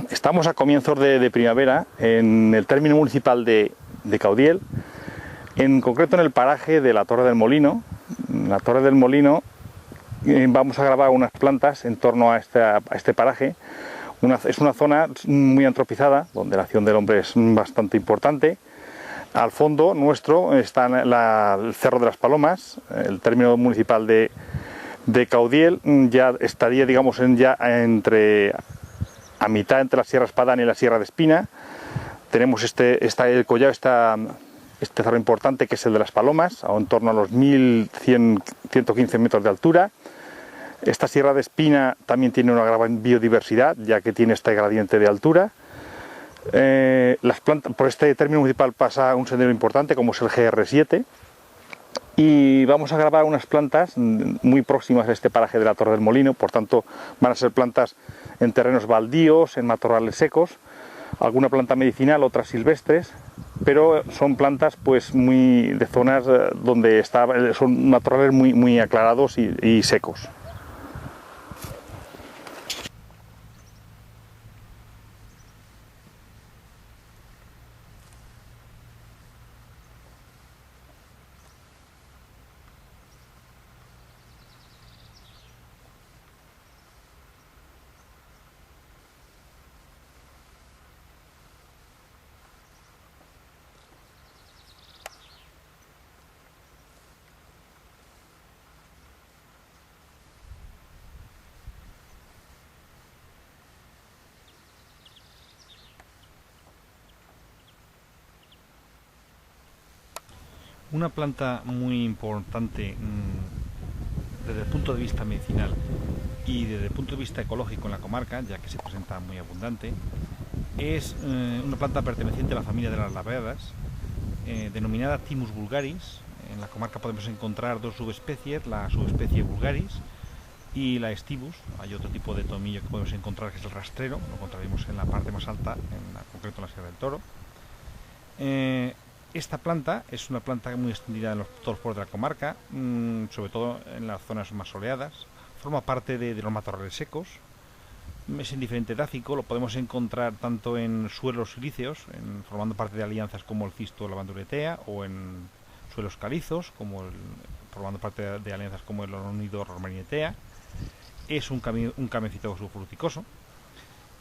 Estamos a comienzos de primavera en el término municipal de Caudiel, en concreto en el paraje de la Torre del Molino. En la Torre del Molino vamos a grabar unas plantas en torno a este paraje. Es una zona muy antropizada, donde la acción del hombre es bastante importante. Al fondo nuestro está el Cerro de las Palomas, el término municipal de Caudiel. Ya estaría, digamos, a mitad entre la Sierra Espadán y la Sierra de Espina. Tenemos este cerro importante, que es el de las Palomas, en torno a los 1115 metros de altura. Esta Sierra de Espina también tiene una gran biodiversidad, ya que tiene este gradiente de altura. Las plantas, por este término municipal pasa un sendero importante, como es el GR7, y vamos a grabar unas plantas muy próximas a este paraje de la Torre del Molino. Por tanto, van a ser plantas en terrenos baldíos, en matorrales secos, alguna planta medicinal, otras silvestres, pero son plantas pues muy de zonas donde son matorrales muy aclarados y secos. Una planta muy importante desde el punto de vista medicinal y desde el punto de vista ecológico en la comarca, ya que se presenta muy abundante, es una planta perteneciente a la familia de las labradas, denominada Thymus vulgaris. En la comarca podemos encontrar dos subespecies, la subespecie vulgaris y la Stivus. Hay otro tipo de tomillo que podemos encontrar, que es el rastrero, lo encontraremos en la parte más alta, en concreto en la Sierra del Toro. Esta planta es una planta muy extendida en todos los pueblos de la comarca, sobre todo en las zonas más soleadas. Forma parte de los matorrales secos, es indiferente edáfico, lo podemos encontrar tanto en suelos silíceos, formando parte de alianzas como el cisto lavanduretea, o en suelos calizos, formando parte de alianzas como el oronido rosmarinetea. Es un camioncito subfruticoso.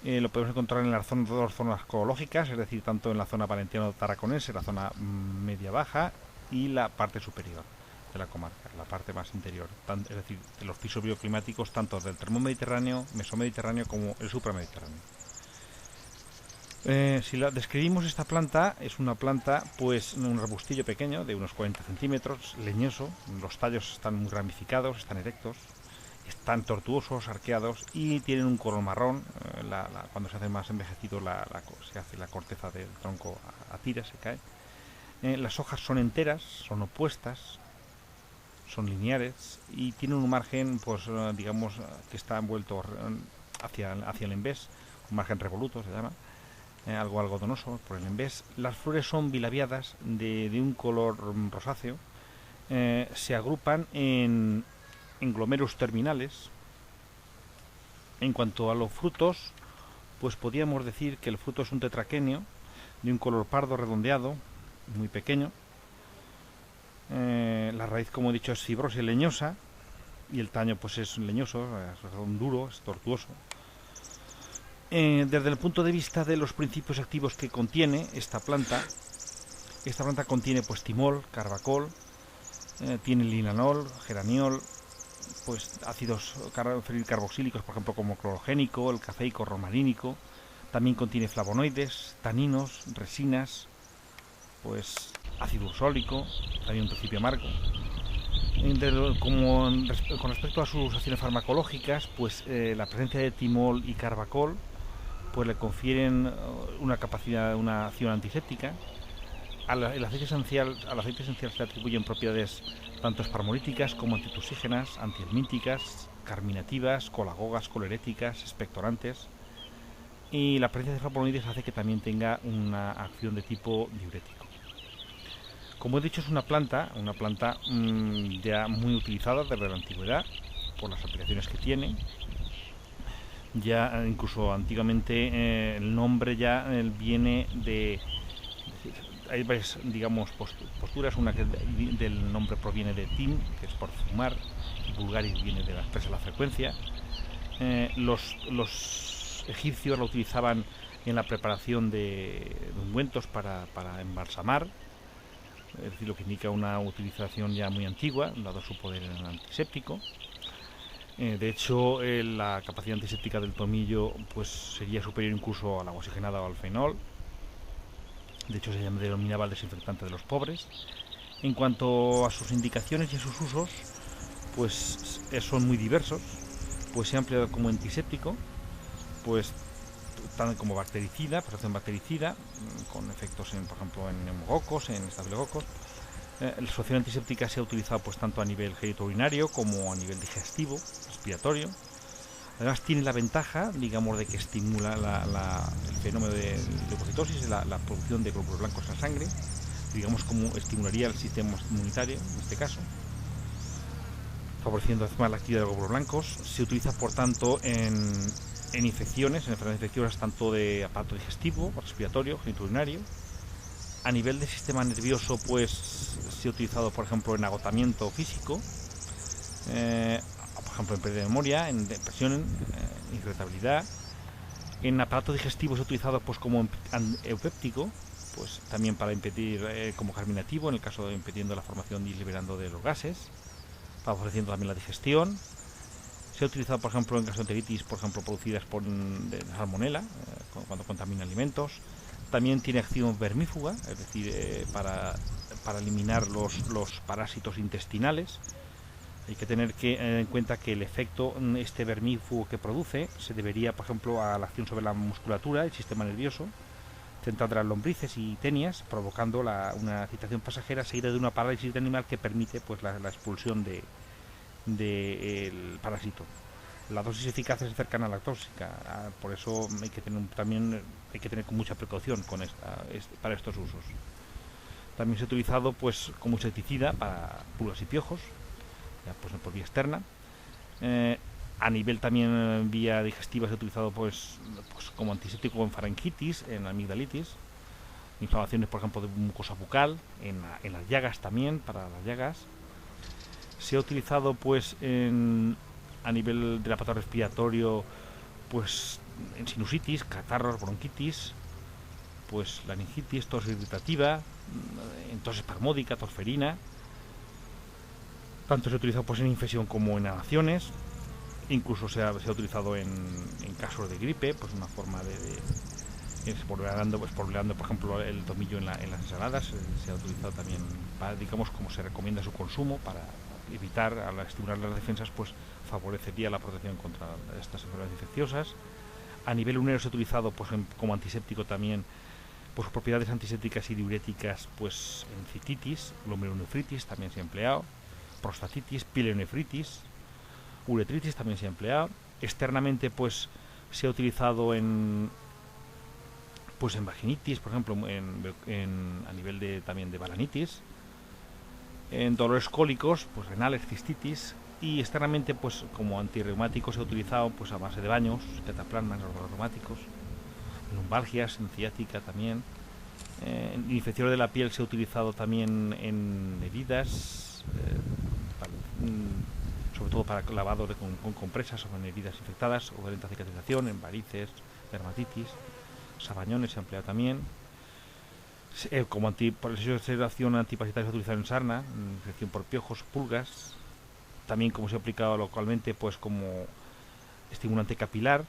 Lo podemos encontrar en las dos zonas ecológicas, es decir, tanto en la zona valentiano-tarraconense, la zona media-baja, y la parte superior de la comarca, la parte más interior, es decir, de los pisos bioclimáticos tanto del termomediterráneo, mesomediterráneo como el supramediterráneo. Si la describimos, esta planta es una planta, pues un arbustillo pequeño de unos 40 centímetros, leñoso. Los tallos están muy ramificados, están erectos, están tortuosos, arqueados, y tienen un color marrón. Cuando se hace más envejecido se hace la corteza del tronco a tiras, se cae. Las hojas son enteras, son opuestas, son lineares y tienen un margen, pues digamos, que está envuelto hacia el envés, un margen revoluto se llama, algo algodonoso por el envés. Las flores son bilabiadas, de un color rosáceo. Se agrupan en glomerus terminales. En cuanto a los frutos, pues podríamos decir que el fruto es un tetraquenio de un color pardo redondeado, muy pequeño. La raíz, como he dicho, es fibrosa y leñosa, y el taño pues es leñoso, es duro, es tortuoso. Desde el punto de vista de los principios activos que contiene esta planta contiene pues timol, carbacol, tiene linanol, geraniol, pues ácidos carboxílicos, por ejemplo, como clorogénico, el cafeico romanínico. También contiene flavonoides, taninos, resinas, pues ácido ursólico, también un principio amargo. Con respecto a sus acciones farmacológicas, pues la presencia de timol y carbacol pues le confieren una acción antiséptica. Al aceite esencial se le atribuyen propiedades tanto esparmolíticas como antitussígenas, antihelmínticas, carminativas, colagogas, coleréticas, expectorantes. Y la presencia de flavonoides hace que también tenga una acción de tipo diurético. Como he dicho, es una planta ya muy utilizada desde la antigüedad por las aplicaciones que tiene. Ya incluso antiguamente el nombre ya viene de... Hay varias, digamos, posturas. Una que del nombre proviene de tim, que es por fumar, y vulgaris viene de la expresa la frecuencia. Los egipcios lo utilizaban en la preparación de ungüentos para embalsamar, es decir, lo que indica una utilización ya muy antigua, dado su poder antiséptico. De hecho, la capacidad antiséptica del tomillo pues sería superior incluso al agua oxigenada o al fenol. De hecho, se denominaba el desinfectante de los pobres. En cuanto a sus indicaciones y a sus usos, pues son muy diversos. Pues se ha empleado como antiséptico, pues tanto como bactericida, protección bactericida, con efectos por ejemplo en neumococos, en estafilococos. La solución antiséptica se ha utilizado pues tanto a nivel genitourinario como a nivel digestivo, respiratorio. Además tiene la ventaja, digamos, de que estimula el fenómeno de leucocitosis, la producción de glóbulos blancos en la sangre, digamos como estimularía el sistema inmunitario en este caso, favoreciendo además la actividad de los glóbulos blancos. Se utiliza por tanto en infecciones, en enfermedades infecciosas tanto de aparato digestivo, respiratorio, genitourinario. A nivel del sistema nervioso, pues se ha utilizado, por ejemplo, en agotamiento físico, por ejemplo, en pérdida de memoria, en depresión, irritabilidad. En aparato digestivo se ha utilizado pues como eupéptico, pues también para impedir, como carminativo, en el caso de impidiendo la formación y liberando de los gases, favoreciendo también la digestión. Se ha utilizado, por ejemplo, en gastroenteritis, por ejemplo, producidas por salmonela, cuando contamina alimentos. También tiene acción vermífuga, es decir, para eliminar los parásitos intestinales. Hay que tener en cuenta que el efecto vermífugo que produce se debería, por ejemplo, a la acción sobre la musculatura, el sistema nervioso central de las lombrices y tenias, provocando una excitación pasajera seguida de una parálisis de animal que permite pues la expulsión del parásito. La dosis eficaz es cercana a la tóxica, por eso hay que tener con mucha precaución para estos usos. También se ha utilizado pues como insecticida para pulgas y piojos, ya, pues por vía externa. A nivel también vía digestiva se ha utilizado pues como antiséptico en faringitis, en amigdalitis, inflamaciones por ejemplo de mucosa bucal, en las llagas también, para las llagas. Se ha utilizado pues a nivel del aparato respiratorio pues en sinusitis, catarros, bronquitis, pues laringitis, tos irritativa, tos espasmódica, tosferina. Tanto se ha utilizado pues en infección como en inhalaciones. Incluso se ha utilizado en casos de gripe, pues una forma de esporulando, por ejemplo, el tomillo en las ensaladas. Se ha utilizado también, digamos, como se recomienda su consumo para evitar, al estimular las defensas, pues favorecería la protección contra estas enfermedades infecciosas. A nivel urinero se ha utilizado pues como antiséptico también, pues sus propiedades antisépticas y diuréticas, pues en cititis, glomerulonefritis también se ha empleado, prostatitis, pielonefritis, uretritis también se ha empleado. Externamente pues se ha utilizado en vaginitis, por ejemplo, a nivel también de balanitis, en dolores cólicos, pues renales, cistitis, y externamente pues como antirreumático se ha utilizado pues a base de baños, cataplasma en los dolores reumáticos, lumbalgias, en ciática también. En infecciones de la piel se ha utilizado también en heridas, sobre todo para lavado con compresas o en heridas infectadas o de lenta cicatrización, en varices, dermatitis. Sabañones se ha empleado también. Como por el sello de acción antiparasitaria se ha utilizado en sarna, infección por piojos, pulgas. También como se ha aplicado localmente pues como estimulante capilar.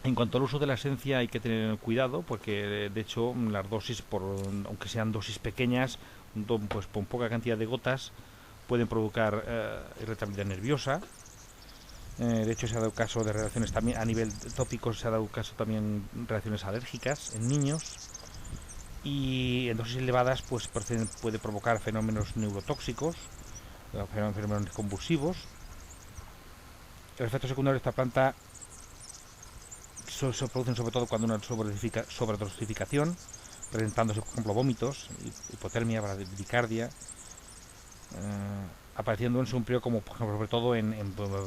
En cuanto al uso de la esencia hay que tener cuidado porque de hecho las dosis, aunque sean dosis pequeñas, pues con poca cantidad de gotas pueden provocar irritabilidad nerviosa. De hecho se ha dado caso de reacciones también a nivel tópico, se ha dado caso también reacciones alérgicas en niños, y en dosis elevadas pues puede provocar fenómenos neurotóxicos, fenómenos convulsivos. Los efectos secundarios de esta planta se producen sobre todo cuando una sobredosificación, presentándose por ejemplo vómitos, hipotermia, bradicardia, apareciendo en un periodo como, por ejemplo, sobre todo en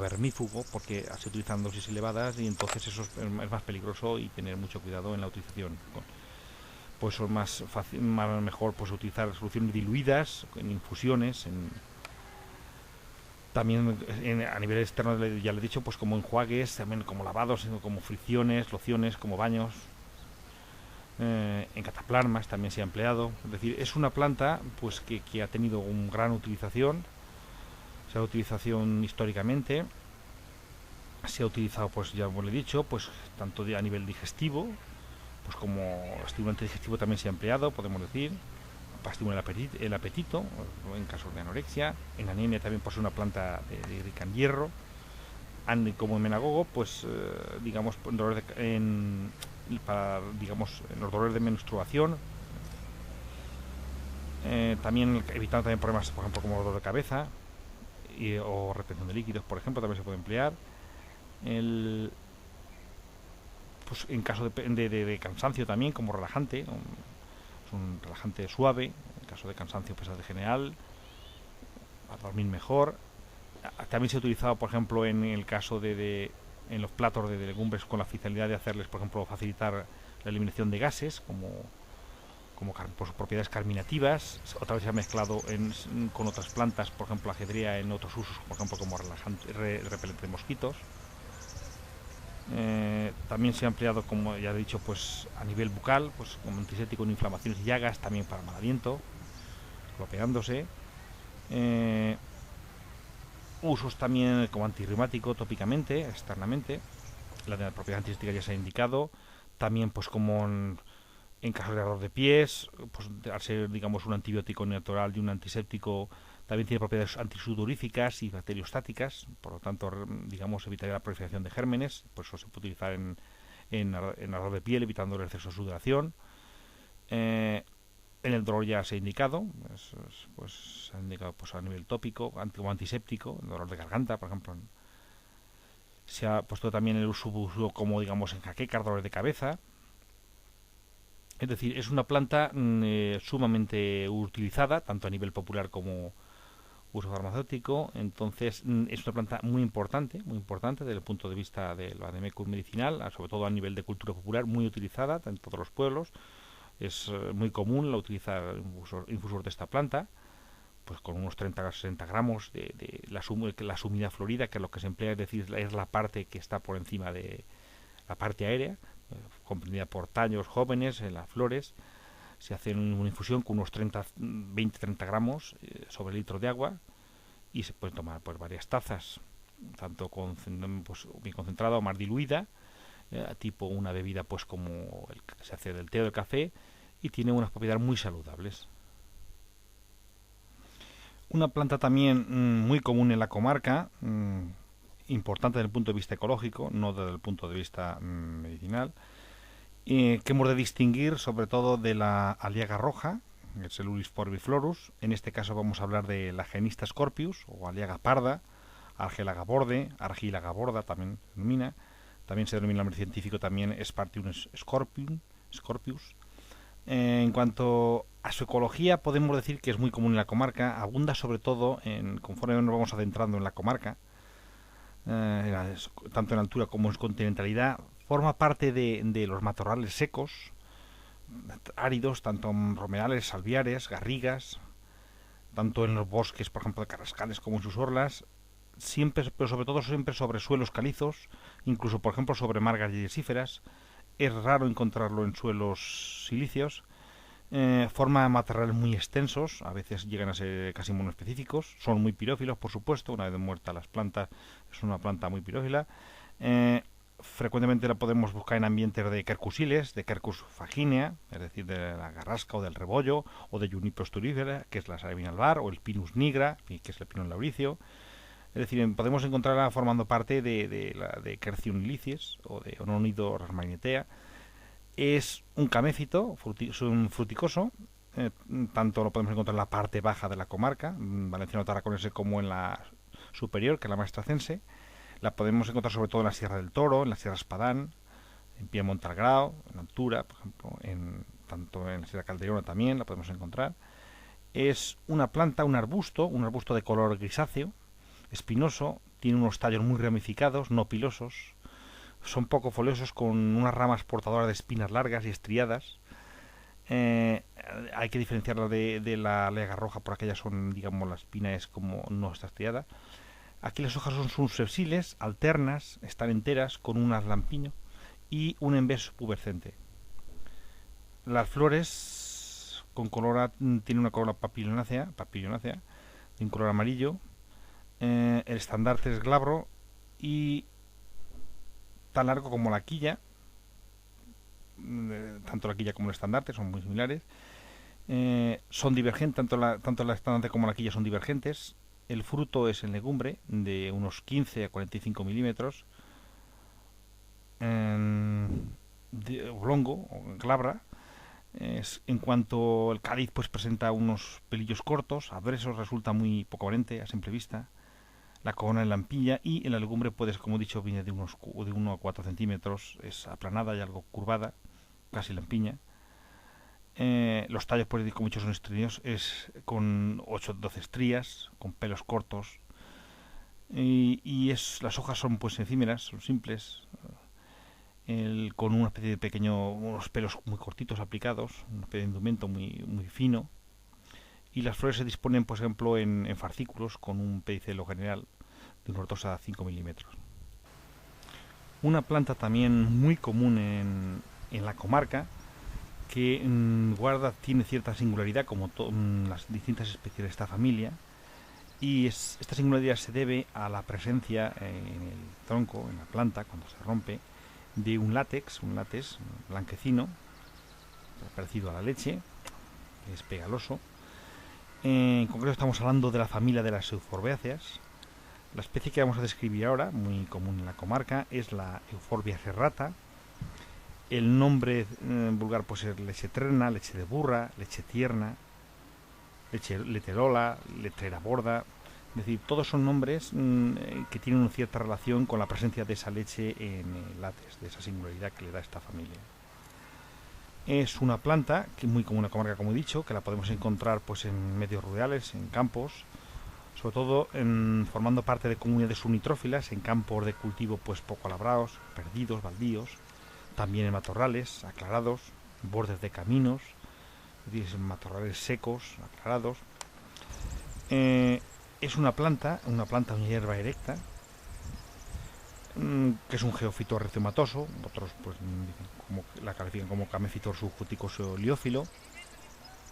vermífugo, porque se utilizan dosis elevadas y entonces eso es más peligroso y tener mucho cuidado en la utilización. Pues son más fácil, mejor pues utilizar soluciones diluidas, en infusiones, también a nivel externo, ya le he dicho, pues como enjuagues, también como lavados, como fricciones, lociones, como baños. En cataplasmas también se ha empleado. Es decir, es una planta pues que ha tenido una gran utilización. Se ha utilización históricamente. Se ha utilizado, pues ya os lo he dicho, pues tanto a nivel digestivo, pues como estimulante digestivo también se ha empleado, podemos decir, para estimular el apetito, en casos de anorexia. En anemia también posee una planta rica en hierro. Como en menagogo, pues digamos, para, digamos, en los dolores de menstruación, también evitando también problemas, por ejemplo, como dolor de cabeza o retención de líquidos, por ejemplo, también se puede emplear. Pues en caso de cansancio también, como relajante, es un relajante suave, en caso de cansancio pesado general, a dormir mejor. También se ha utilizado, por ejemplo, en el caso en los platos de legumbres, con la finalidad de hacerles, por ejemplo, facilitar la eliminación de gases, por sus propiedades carminativas. Otra vez se ha mezclado con otras plantas, por ejemplo, la ajedrea en otros usos, por ejemplo, como repelente de mosquitos. También se ha empleado, como ya he dicho, pues a nivel bucal, pues como antiséptico en inflamaciones y llagas, también para mal aliento, clopeándose. Usos también como antirreumático tópicamente, externamente. La de la propiedad antiséptica ya se ha indicado. También pues como en casos de ardor de pies, pues al ser, digamos, un antibiótico natural y un antiséptico, también tiene propiedades antisudoríficas y bacteriostáticas, por lo tanto, digamos, evitaría la proliferación de gérmenes. Por eso se puede utilizar en ardor de piel, evitando el exceso de sudoración. En el dolor ya se ha indicado, pues se ha indicado pues a nivel tópico, como antiséptico, el dolor de garganta, por ejemplo. Se ha puesto también el uso como, digamos, en jaqueca, dolores de cabeza. Es decir, es una planta sumamente utilizada, tanto a nivel popular como uso farmacéutico. Entonces es una planta muy importante desde el punto de vista del vademecum medicinal, sobre todo a nivel de cultura popular, muy utilizada en todos los pueblos. Es muy común la utilizar infusor de esta planta, pues con unos 30 a 60 gramos de la sumida florida, que es lo que se emplea, es decir, es la parte que está por encima de la parte aérea, comprendida por tallos jóvenes en las flores. Se hace una infusión con unos 20-30 gramos sobre el litro de agua, y se pueden tomar pues varias tazas, tanto pues, bien concentrada o más diluida, tipo una bebida pues como se hace del té o del café, y tiene unas propiedades muy saludables. Una planta también muy común en la comarca, importante desde el punto de vista ecológico, no desde el punto de vista medicinal, que hemos de distinguir sobre todo de la aliaga roja, el Cellulis forbiflorus. En este caso vamos a hablar de la Genista scorpius o aliaga parda, Argelaga borde, Argilaga borda también se denomina. También se denomina el nombre científico también Spartium scorpius. En cuanto a su ecología, podemos decir que es muy común en la comarca, abunda sobre todo conforme nos vamos adentrando en la comarca, tanto en altura como en continentalidad. Forma parte de los matorrales secos, áridos, tanto en romerales, salviares, garrigas, tanto en los bosques, por ejemplo, de carrascales como en sus orlas, siempre, pero sobre todo siempre sobre suelos calizos, incluso, por ejemplo, sobre margas yesíferas. Es raro encontrarlo en suelos silíceos. Forma matorrales muy extensos, a veces llegan a ser casi monoespecíficos. Son muy pirófilos, por supuesto. Una vez muerta las plantas, es una planta muy pirófila. Frecuentemente la podemos buscar en ambientes de quercusiles, de Quercus faginea, es decir, de la garrasca o del rebollo, o de Juniperus turifera, que es la Sabina albar, o el Pinus nigra, que es el pino lauricio. Es decir, podemos encontrarla formando parte de Quercium ilicis o de Ononido rasmagnetea. Es un caméfito, es un fruticoso. Tanto lo podemos encontrar en la parte baja de la comarca, valenciano tarraconense, como en la superior, que es la maestracense. La podemos encontrar sobre todo en la Sierra del Toro, en la Sierra Espadán, en Piemonte al Grao, en altura, por ejemplo, tanto en la Sierra Calderona también la podemos encontrar. Es una planta, un arbusto de color grisáceo, espinoso, tiene unos tallos muy ramificados, no pilosos, son poco foliosos con unas ramas portadoras de espinas largas y estriadas. Hay que diferenciarla de la lega roja, por aquella son, digamos, la espina es como no está estriada. Aquí las hojas son subsessiles, alternas, están enteras, con un lampiño y un embeso pubescente. Las flores con tiene una corola papilionácea, de un color amarillo. El estandarte es glabro y tan largo como la quilla. Tanto la quilla como el estandarte son muy similares. Son divergentes, tanto la estandarte como la quilla son divergentes. El fruto es en legumbre de unos 15 a 45 milímetros, oblongo o glabra. En cuanto al cáliz, pues presenta unos pelillos cortos, adversos, resulta muy poco aparente a simple vista. La corona en lampilla y en la legumbre, pues, como he dicho, viene de 1 a 4 centímetros, es aplanada y algo curvada, casi lampiña. Los tallos, pues, como he dicho, son estríos, es con 8-12 estrías, con pelos cortos. Las hojas son, pues, efímeras, son simples, con una especie de unos pelos muy cortitos aplicados, una especie de indumento muy, muy fino. Y las flores se disponen, por ejemplo, en fascículos con un pedicelo general de unos 2 a 5 milímetros. Una planta también muy común en la comarca, que tiene cierta singularidad como las distintas especies de esta familia, y esta singularidad se debe a la presencia en el tronco, en la planta, cuando se rompe, de un látex blanquecino, parecido a la leche, que es pegaloso. En concreto estamos hablando de la familia de las euforbiáceas. La especie que vamos a describir ahora, muy común en la comarca, es la Euphorbia serrata. El nombre vulgar puede ser leche terna, leche de burra, leche tierna, leche leterola, letrera borda. Es decir, todos son nombres que tienen una cierta relación con la presencia de esa leche en el látex, de esa singularidad que le da esta familia. Es una planta que es muy común en la comarca, como he dicho, que la podemos encontrar, pues, en medios rurales, en campos, sobre todo formando parte de comunidades unitrófilas, en campos de cultivo, pues, poco labrados, perdidos, baldíos, también en matorrales aclarados, bordes de caminos, es decir, en matorrales secos, aclarados. Es una hierba erecta, que es un geófito rizomatoso, otros, pues, la califican como Camefitor subjuticoso liófilo,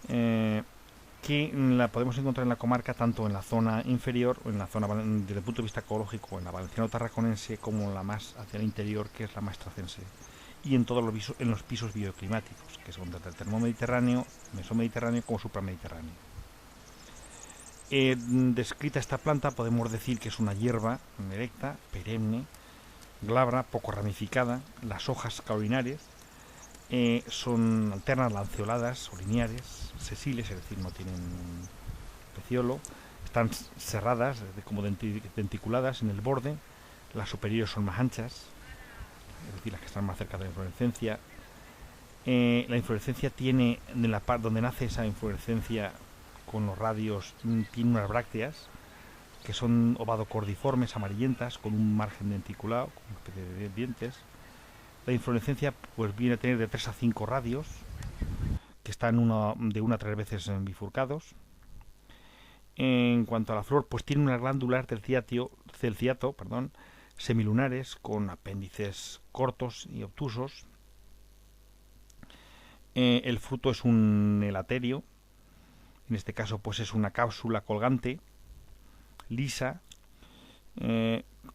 que la podemos encontrar en la comarca tanto en la zona inferior, o en la zona, desde el punto de vista ecológico, en la valenciano-tarraconense, como la más hacia el interior, que es la maestracense, y en todos los pisos bioclimáticos, que son desde el termomediterráneo, mesomediterráneo como supramediterráneo. Descrita esta planta, podemos decir que es una hierba erecta, perenne, glabra, poco ramificada. Las hojas caulinares son alternas, lanceoladas o lineares, sesiles, es decir, no tienen peciolo. Están cerradas, como denticuladas en el borde. Las superiores son más anchas, es decir, las que están más cerca de la inflorescencia. La inflorescencia tiene, en la parte donde nace esa inflorescencia con los radios, tiene unas brácteas que son ovadocordiformes, amarillentas, con un margen denticulado, con una especie de dientes. La inflorescencia, pues, viene a tener de 3 a 5 radios, que están de 1 a 3 veces bifurcados. En cuanto a la flor, pues tiene unas glándulas del celciato, semilunares, con apéndices cortos y obtusos. El fruto es un elaterio, en este caso, pues, es una cápsula colgante, lisa,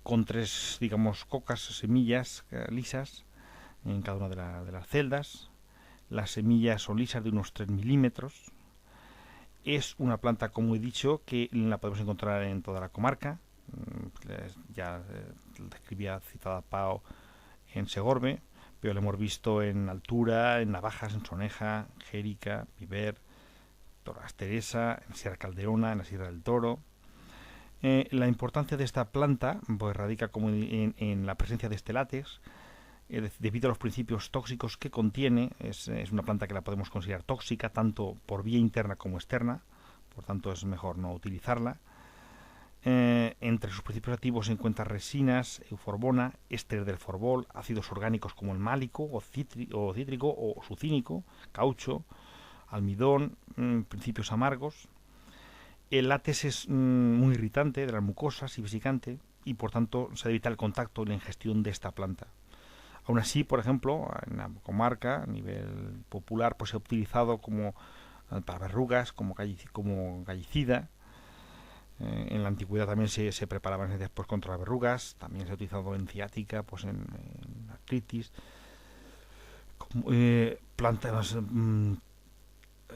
con 3, digamos, cocas, semillas lisas en cada una de las celdas. Las semillas son lisas, de unos 3 milímetros. Es una planta, como he dicho, que la podemos encontrar en toda la comarca. Ya describía citada Pao en Segorbe, pero lo hemos visto en Altura, en Navajas, en Soneja, Jérica, Viver, Torres Teresa, en Sierra Calderona, en la Sierra del Toro. La importancia de esta planta, pues, radica como en la presencia de este látex, debido a los principios tóxicos que contiene. Es una planta que la podemos considerar tóxica tanto por vía interna como externa, por tanto es mejor no utilizarla. Entre sus principios activos se encuentran resinas, euforbona, éster del forbol, ácidos orgánicos como el málico o cítrico o sucínico, caucho, almidón, principios amargos. El látex es muy irritante de las mucosas y vesicante, y por tanto se debe evitar el contacto y la ingestión de esta planta. Aún así, por ejemplo, en la comarca, a nivel popular, pues se ha utilizado como para verrugas, como gallicida. En la antigüedad también se preparaban después contra las verrugas, también se ha utilizado en ciática, pues en artritis. Plantas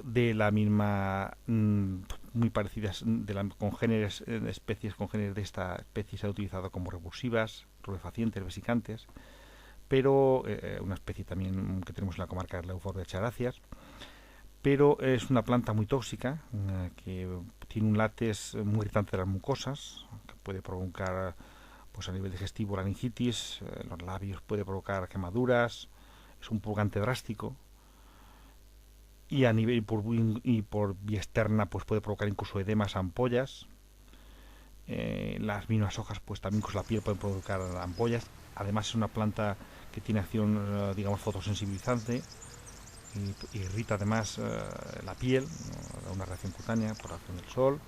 de la misma, muy parecidas, congéneres, especies congéneres de esta especie se ha utilizado como revulsivas, rubefacientes, vesicantes, pero una especie también que tenemos en la comarca es la Euphorbia characias, pero es una planta muy tóxica, que tiene un látex muy irritante de las mucosas, que puede provocar, pues a nivel digestivo, laringitis, los labios, puede provocar quemaduras, es un purgante drástico, y a nivel por vía externa pues puede provocar incluso edemas, ampollas. Las mismas hojas pues también con la piel pueden provocar ampollas. Además es una planta que tiene acción, digamos, fotosensibilizante, y irrita además la piel, ¿no? Una reacción cutánea por la acción del sol.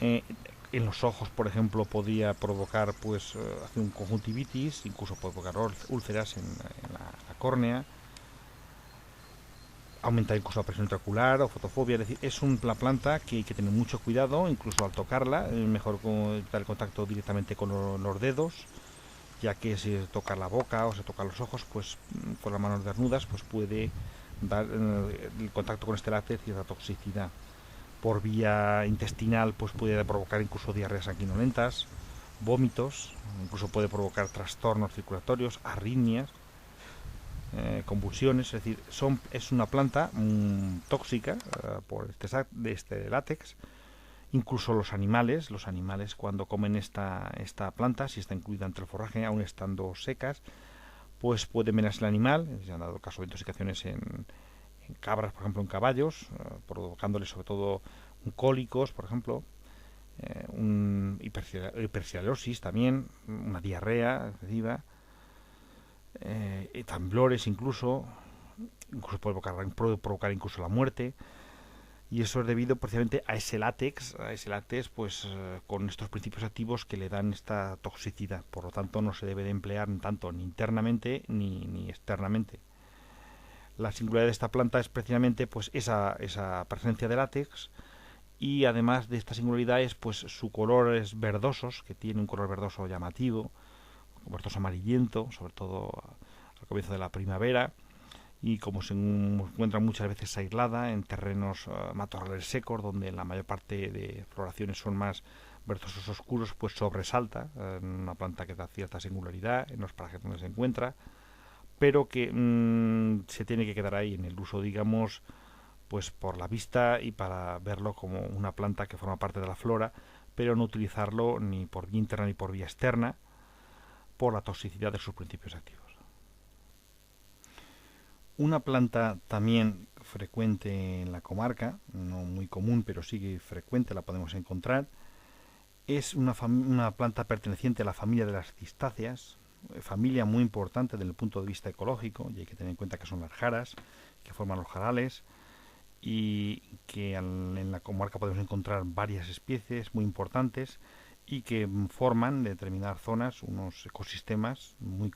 En los ojos, por ejemplo, podría provocar pues acción conjuntivitis, incluso puede provocar úlceras en la córnea, aumenta incluso la presión intraocular o fotofobia. Es decir, es una planta que hay que tener mucho cuidado, incluso al tocarla, es mejor dar el contacto directamente con los dedos, ya que si se toca la boca o se toca los ojos, pues con las manos desnudas, pues puede dar el contacto con este látex cierta toxicidad. Por vía intestinal, pues puede provocar incluso diarreas sanguinolentas, vómitos, incluso puede provocar trastornos circulatorios, arritmias, convulsiones. Es decir, es una planta tóxica por este látex. Incluso los animales cuando comen esta planta, si está incluida entre el forraje, aún estando secas, pues puede envenenarse el animal. Se han dado casos de intoxicaciones en cabras, por ejemplo, en caballos, provocándoles sobre todo cólicos, por ejemplo, hipercialosis también, una diarrea excesiva, temblores incluso puede provocar incluso la muerte. Y eso es debido precisamente a ese látex pues con estos principios activos que le dan esta toxicidad. Por lo tanto, no se debe de emplear tanto ni internamente ni externamente. La singularidad de esta planta es precisamente pues esa presencia de látex, y además de esta singularidad es pues su color es verdosos, que tiene un color verdoso llamativo, verdoso amarillento, sobre todo al comienzo de la primavera, y como se encuentra muchas veces aislada en terrenos matorrales secos, donde la mayor parte de floraciones son más verdosos oscuros, pues sobresalta una planta que da cierta singularidad en los parajes donde se encuentra, pero que se tiene que quedar ahí en el uso, digamos, pues por la vista y para verlo como una planta que forma parte de la flora, pero no utilizarlo ni por vía interna ni por vía externa, por la toxicidad de sus principios activos. Una planta también frecuente en la comarca, no muy común, pero sí frecuente, la podemos encontrar, es una planta perteneciente a la familia de las cistáceas, familia muy importante desde el punto de vista ecológico, y hay que tener en cuenta que son las jaras, que forman los jarales, y que en la comarca podemos encontrar varias especies muy importantes y que forman en determinadas zonas unos ecosistemas muy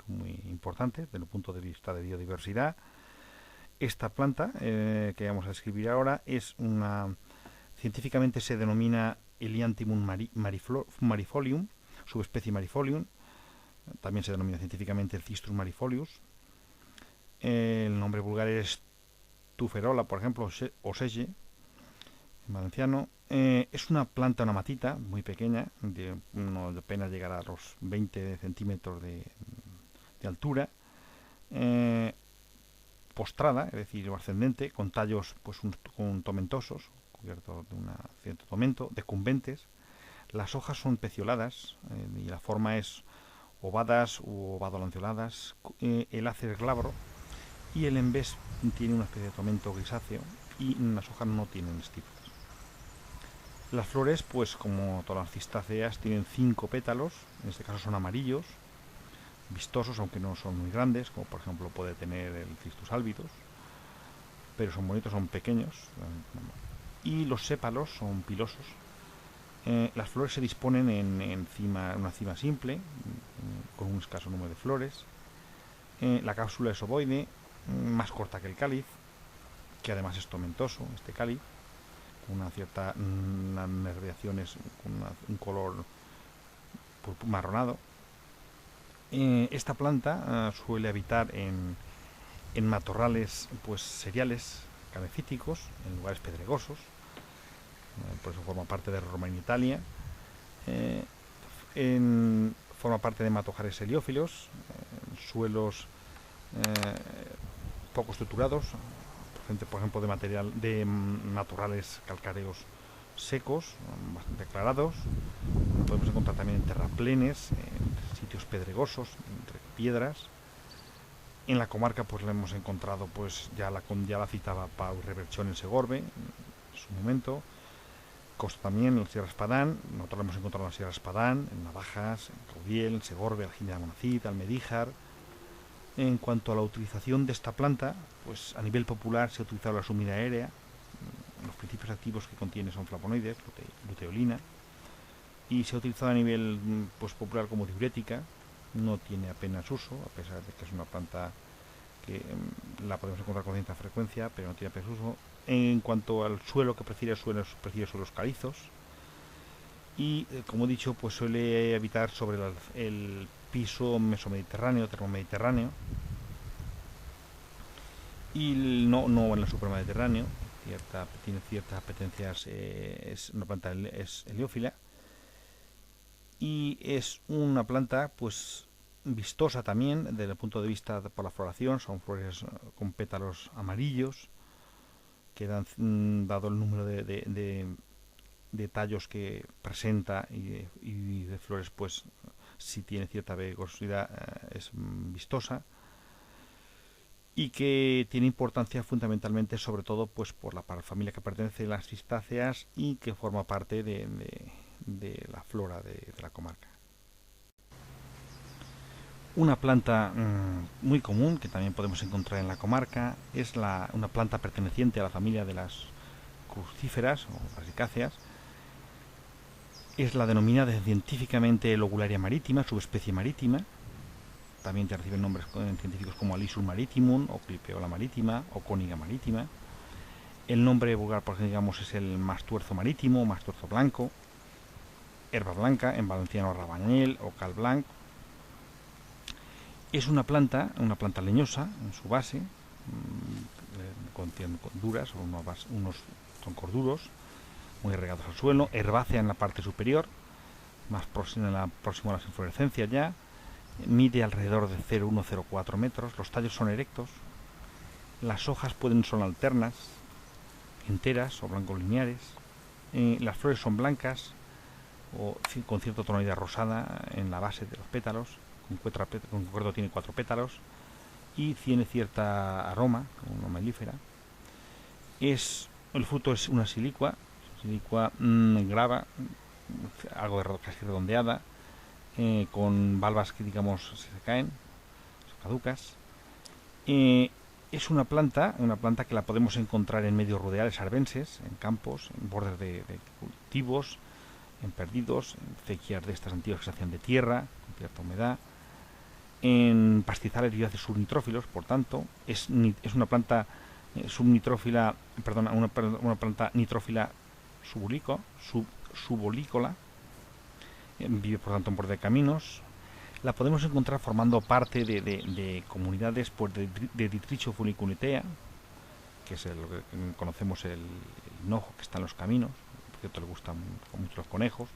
importantes desde el punto de vista de biodiversidad. Esta planta que vamos a describir ahora es científicamente se denomina Helianthemum marifolium, subespecie marifolium. También se denomina científicamente el Cistus marifolius. El nombre vulgar es Tuferola, por ejemplo, o Selle, en valenciano. Es una planta, una matita muy pequeña, no apenas llegar a los 20 centímetros de altura, postrada, es decir, ascendente, con tallos pues tomentosos, cubiertos de un cierto tomento, decumbentes. Las hojas son pecioladas y la forma es ovadas u ovado-lanceoladas. El haz es glabro y el envés tiene una especie de tomento grisáceo, y las hojas no tienen estípulas. Las flores, pues como todas las cistáceas, tienen 5 pétalos, en este caso son amarillos, vistosos, aunque no son muy grandes, como por ejemplo puede tener el Cistus albidus, pero son bonitos, son pequeños, y los sépalos son pilosos. Las flores se disponen en una cima simple, con un escaso número de flores. La cápsula es ovoide, más corta que el cáliz, que además es tomentoso, este cáliz, con una cierta nerviaciones, con un color marronado. Esta planta suele habitar en matorrales pues cereales, canefíticos, en lugares pedregosos, por eso forma parte de Roma en Italia. Forma parte de matojares heliófilos, suelos poco estructurados, por ejemplo de matorrales calcáreos secos, bastante aclarados. Podemos encontrar también en terraplenes, en sitios pedregosos, entre piedras. En la comarca pues la hemos encontrado, pues ya la citaba Pau Reverchón en Segorbe, en su momento. Costa también, en la Sierra Espadán. Nosotros la hemos encontrado en la Sierra Espadán, en Navajas, en Caudiel, en Segorbe, Algímea de Monacid, Almedíjar. En cuanto a la utilización de esta planta, pues a nivel popular se ha utilizado la sumida aérea. Los principios activos que contiene son flavonoides, luteolina, y se ha utilizado a nivel pues popular como diurética. No tiene apenas uso, a pesar de que es una planta que la podemos encontrar con cierta frecuencia, pero no tiene apenas uso. En cuanto al suelo que prefiere suelos calizos, y como he dicho, pues suele habitar sobre el piso mesomediterráneo, termomediterráneo, y no en el supramediterráneo. Tiene ciertas apetencias, es una planta heliófila, y es una planta pues vistosa también desde el punto de vista por la floración. Son flores con pétalos amarillos que dan, dado el número de tallos que presenta y de flores, pues si tiene cierta vigosidad, es vistosa, y que tiene importancia fundamentalmente sobre todo pues por la familia que pertenece a las cistáceas y que forma parte de la flora de la comarca. Una planta muy común que también podemos encontrar en la comarca es una planta perteneciente a la familia de las crucíferas o brasicáceas. Es la denominada científicamente Logularia marítima, subespecie marítima. También te reciben nombres científicos como Alisur maritimum, o Clipeola marítima, o Cóniga marítima. El nombre vulgar, por ejemplo, digamos, es el mastuerzo marítimo, mastuerzo blanco, herba blanca, en valenciano rabanel o cal blanc. Es una planta leñosa en su base, con duras, unos troncos duros, muy regados al suelo, herbácea en la parte superior, más próxima a las inflorescencias ya. Mide alrededor de 0,1-0,4 metros. Los tallos son erectos. Las hojas son alternas, enteras o blanco-lineares. Las flores son blancas o con cierta tonalidad rosada en la base de los pétalos. Con concreto tiene 4 pétalos y tiene cierta aroma, una melífera. El fruto es una silicua glabra, algo casi redondeada, con valvas que digamos se caen, caducas. Es una planta que la podemos encontrar en medios ruderales arbenses, en campos, en bordes de cultivos, en perdidos, en acequias de estas antiguas que se hacían de tierra, con cierta humedad, en pastizales vivaces subnitrófilos. Por tanto, es una planta subnitrófila, una planta nitrófila subolícola. Vive por tanto en borde de caminos. La podemos encontrar formando parte de comunidades pues, de Ditricho funiculitea, que es lo que conocemos el hinojo que está en los caminos, por cierto le gustan mucho los conejos.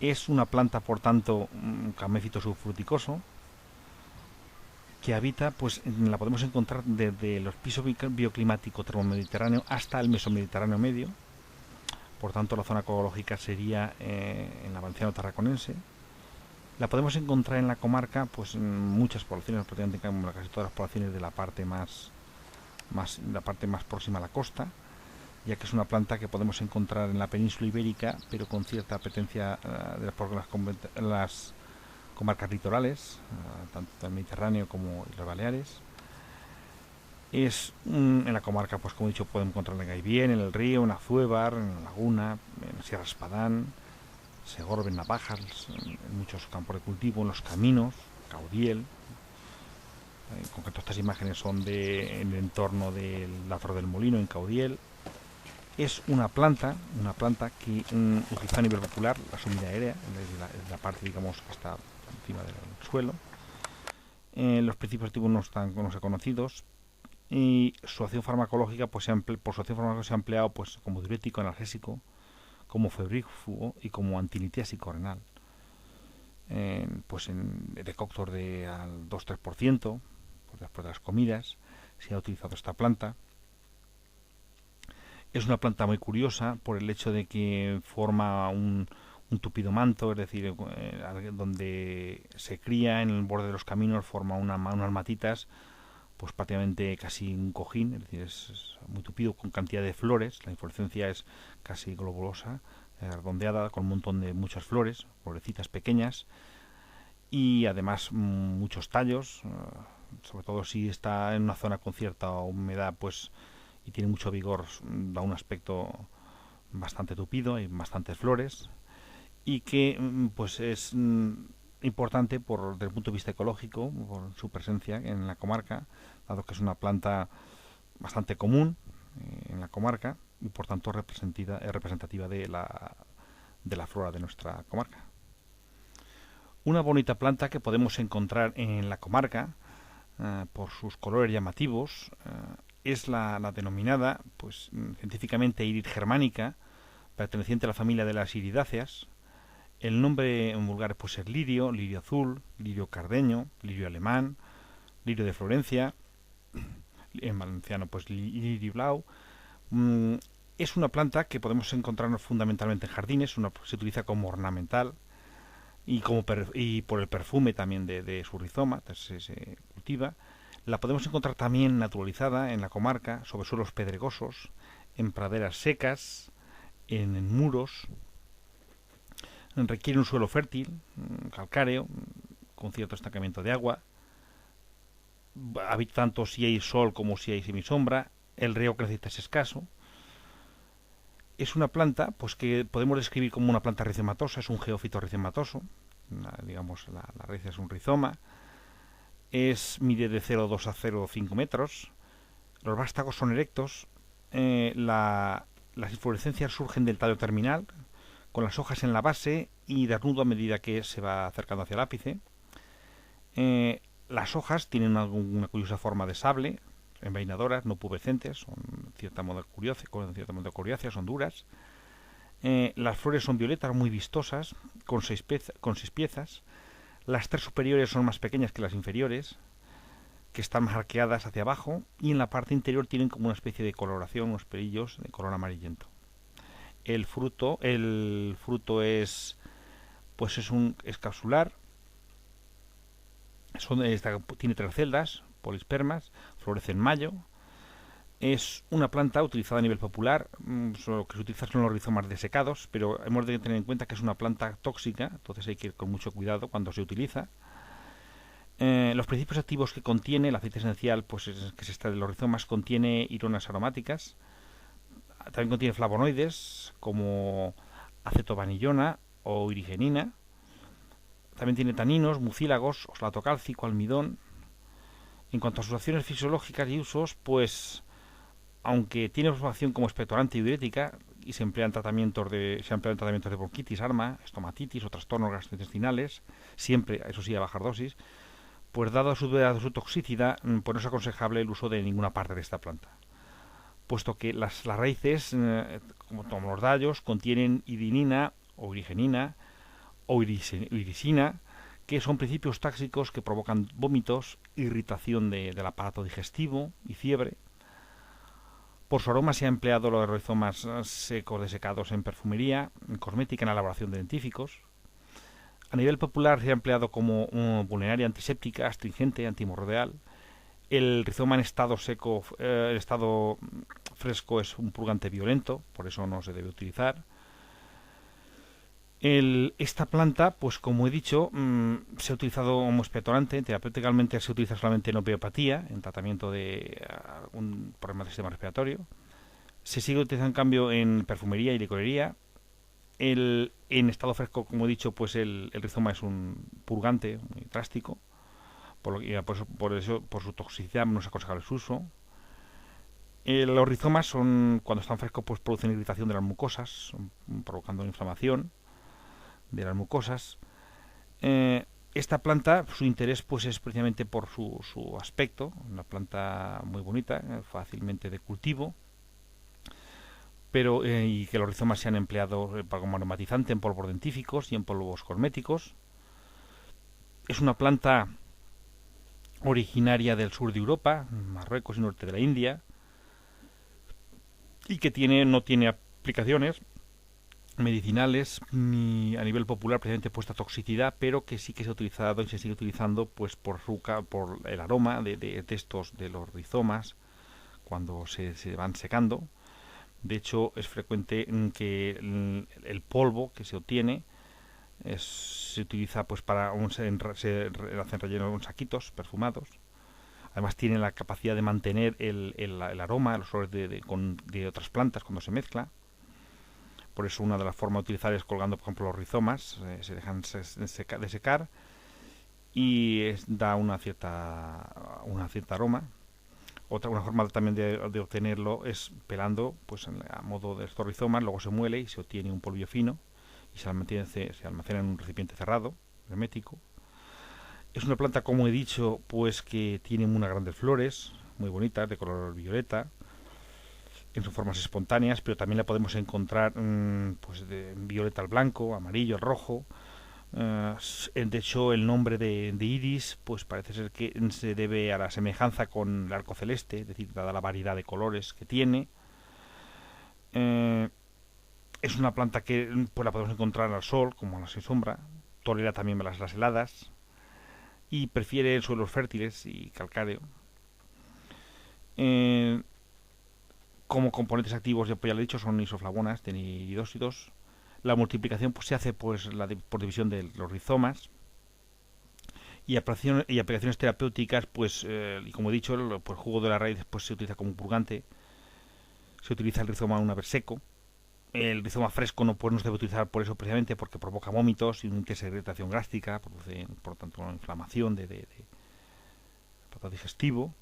Es una planta por tanto un caméfito subfruticoso que habita, pues la podemos encontrar desde los pisos bioclimático termomediterráneo hasta el mesomediterráneo medio. Por tanto, la zona ecológica sería en la valenciano tarraconense. La podemos encontrar en la comarca, pues en muchas poblaciones, prácticamente casi todas las poblaciones de la parte más próxima a la costa. ya que es una planta que podemos encontrar en la península ibérica, pero con cierta apetencia por las comarcas litorales, tanto del Mediterráneo como las Baleares. En la comarca, pues como he dicho, podemos encontrarla en Gaibién, en el río, en Azuévar, en la Laguna, en Sierra Espadán, Segorbe, en Navajas, en muchos campos de cultivo, en los caminos, Caudiel. En concreto, estas imágenes son en el entorno del Lázaro del Molino, en Caudiel. Es una planta que utiliza a nivel popular la subida aérea, la parte, digamos, que está encima del suelo. Los principios activos no están conocidos, y su acción farmacológica, pues se ha empleado pues como diurético, analgésico, como febrífugo y como antilitiásico renal. Pues de cóctor al 2-3%, después de las comidas, se ha utilizado esta planta. Es una planta muy curiosa por el hecho de que forma un tupido manto, es decir, donde se cría en el borde de los caminos, forma unas matitas, pues prácticamente casi un cojín, es decir, es muy tupido, con cantidad de flores. La inflorescencia es casi globulosa, redondeada, con un montón de muchas flores, florecitas pequeñas, y además muchos tallos, sobre todo si está en una zona con cierta humedad, pues, y tiene mucho vigor, da un aspecto bastante tupido y bastantes flores, y que pues es importante desde el punto de vista ecológico, por su presencia en la comarca, dado que es una planta bastante común en la comarca y por tanto representativa de la flora de nuestra comarca. Una bonita planta que podemos encontrar en la comarca por sus colores llamativos es la denominada, pues científicamente, Iris germanica, perteneciente a la familia de las iridáceas. El nombre en vulgar puede ser lirio, lirio azul, lirio cardeño, lirio alemán, lirio de Florencia, en valenciano pues lirio blau. Es una planta que podemos encontrarnos fundamentalmente en jardines, se utiliza como ornamental y por el perfume también de su rizoma, se cultiva. La podemos encontrar también naturalizada en la comarca, sobre suelos pedregosos, en praderas secas, en muros. Requiere un suelo fértil, calcáreo, con cierto estancamiento de agua. Habita tanto si hay sol como si hay semisombra. El riego que necesita es escaso. Es una planta pues que podemos describir como una planta rizomatosa, es un geófito rizomatoso. Digamos, la raíz es un rizoma. Mide de 0,2 a 0,5 metros. Los vástagos son erectos. Las inflorescencias surgen del tallo terminal, con las hojas en la base y desnudo a medida que se va acercando hacia el ápice. Las hojas tienen una curiosa forma de sable, envainadoras, no pubescentes, son con cierta modo coriáceas, son duras. Las flores son violetas, muy vistosas, con seis piezas. Las 3 superiores son más pequeñas que las inferiores, que están más arqueadas hacia abajo, y en la parte interior tienen como una especie de coloración, unos pelillos de color amarillento. El fruto es capsular, tiene 3 celdas, polispermas, florece en mayo. Es una planta utilizada a nivel popular, lo que se utiliza son los rizomas desecados, pero hemos de tener en cuenta que es una planta tóxica, entonces hay que ir con mucho cuidado cuando se utiliza. Los principios activos que contiene, el aceite esencial, pues que se extrae de los rizomas, contiene ironas aromáticas. También contiene flavonoides como acetovanillona o irigenina. También tiene taninos, mucílagos, oxalato cálcico, almidón. En cuanto a sus acciones fisiológicas y usos, pues aunque tiene su acción como expectorante y diurética y se emplea en tratamientos de bronquitis, asma, estomatitis o trastornos gastrointestinales, siempre, eso sí, a bajar dosis, pues dado su toxicidad, pues no es aconsejable el uso de ninguna parte de esta planta, puesto que las raíces, como los tallos, contienen irinina o irigenina o irisina, que son principios tóxicos que provocan vómitos, irritación del aparato digestivo y fiebre. Por su aroma se ha empleado los rizomas secos desecados en perfumería, en cosmética, en la elaboración de dentífricos. A nivel popular se ha empleado como vulneraria, antiséptica, astringente, antimorroidal. El rizoma en estado seco, estado fresco es un purgante violento, por eso no se debe utilizar. Esta planta, pues como he dicho, se ha utilizado como expectorante. Terapéuticamente se utiliza solamente en homeopatía, en tratamiento de algún problema del sistema respiratorio. Se sigue utilizando en cambio en perfumería y licorería. En estado fresco, como he dicho, pues el rizoma es un purgante muy drástico, por su toxicidad no es aconsejable su uso. Los rizomas son, cuando están frescos, pues producen irritación de las mucosas, provocando inflamación de las mucosas. Esta planta, su interés pues es precisamente por su aspecto, una planta muy bonita, fácilmente de cultivo, pero y que los rizomas se han empleado como aromatizante en polvos dentíficos y en polvos cosméticos. Es una planta originaria del sur de Europa, Marruecos y norte de la India, y que no tiene aplicaciones medicinales ni a nivel popular precisamente por esta toxicidad, pero que sí que se ha utilizado y se sigue utilizando pues por el aroma de los rizomas cuando se van secando. De hecho, es frecuente que el polvo que se obtiene se utiliza pues para se hacen relleno en saquitos perfumados. Además tiene la capacidad de mantener el aroma, los olores de otras plantas cuando se mezcla. Por eso una de las formas de utilizar es colgando, por ejemplo, los rizomas, se dejan de secar y da una cierta aroma. Una forma también de obtenerlo es pelando, pues a modo de estos rizomas, luego se muele y se obtiene un polvillo fino y se almacena en un recipiente cerrado, hermético. Es una planta, como he dicho, pues que tiene unas grandes flores, muy bonitas, de color violeta, en sus formas espontáneas, pero también la podemos encontrar pues de violeta al blanco, amarillo al rojo. De hecho, el nombre de iris pues parece ser que se debe a la semejanza con el arco celeste, es decir, dada la variedad de colores que tiene. Es una planta que pues la podemos encontrar al sol, como a la sin sombra. Tolera también las heladas y prefiere suelos fértiles y calcáreo. Como componentes activos, ya lo he dicho, son isoflavonas, tenidósidos. La multiplicación pues se hace pues por división de los rizomas y aplicaciones terapéuticas, pues y como he dicho, el jugo de la raíz pues se utiliza como purgante. Se utiliza el rizoma una vez seco. El rizoma fresco no se debe utilizar por eso precisamente, porque provoca vómitos y una intensa irritación gástrica, produce por lo tanto una inflamación de digestivo.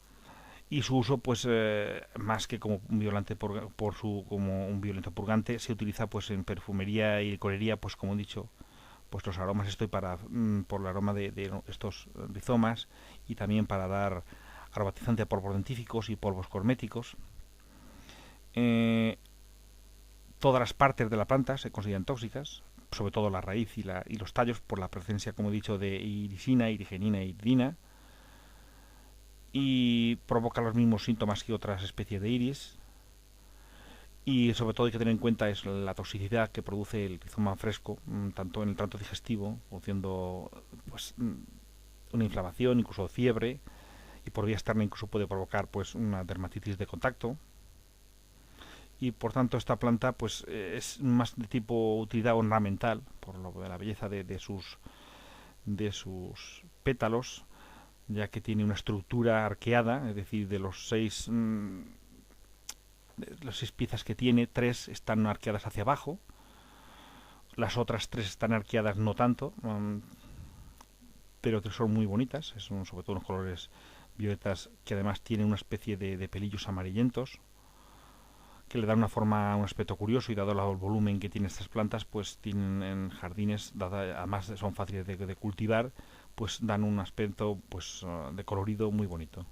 Y su uso, pues más que como un violante como un violento purgante, se utiliza pues en perfumería y licorería, pues como he dicho, pues los aromas por el aroma de estos rizomas y también para dar aromatizante a polvos dentíficos y polvos cosméticos. Todas las partes de la planta se consideran tóxicas, sobre todo la raíz y los tallos, por la presencia, como he dicho, de irisina, irigenina e iridina, y provoca los mismos síntomas que otras especies de iris. Y sobre todo hay que tener en cuenta es la toxicidad que produce el rizoma fresco, tanto en el tracto digestivo, produciendo pues una inflamación, incluso fiebre, y por vía externa incluso puede provocar pues una dermatitis de contacto. Y por tanto esta planta pues es más de tipo utilidad ornamental, por la belleza de sus pétalos, ya que tiene una estructura arqueada, es decir, de las seis piezas que tiene, 3 están arqueadas hacia abajo, las otras 3 están arqueadas no tanto, pero son muy bonitas, son sobre todo unos colores violetas que además tienen una especie de pelillos amarillentos que le dan una forma, un aspecto curioso, y dado el volumen que tienen estas plantas, pues tienen en jardines, además son fáciles de cultivar, pues dan un aspecto pues de colorido muy bonito.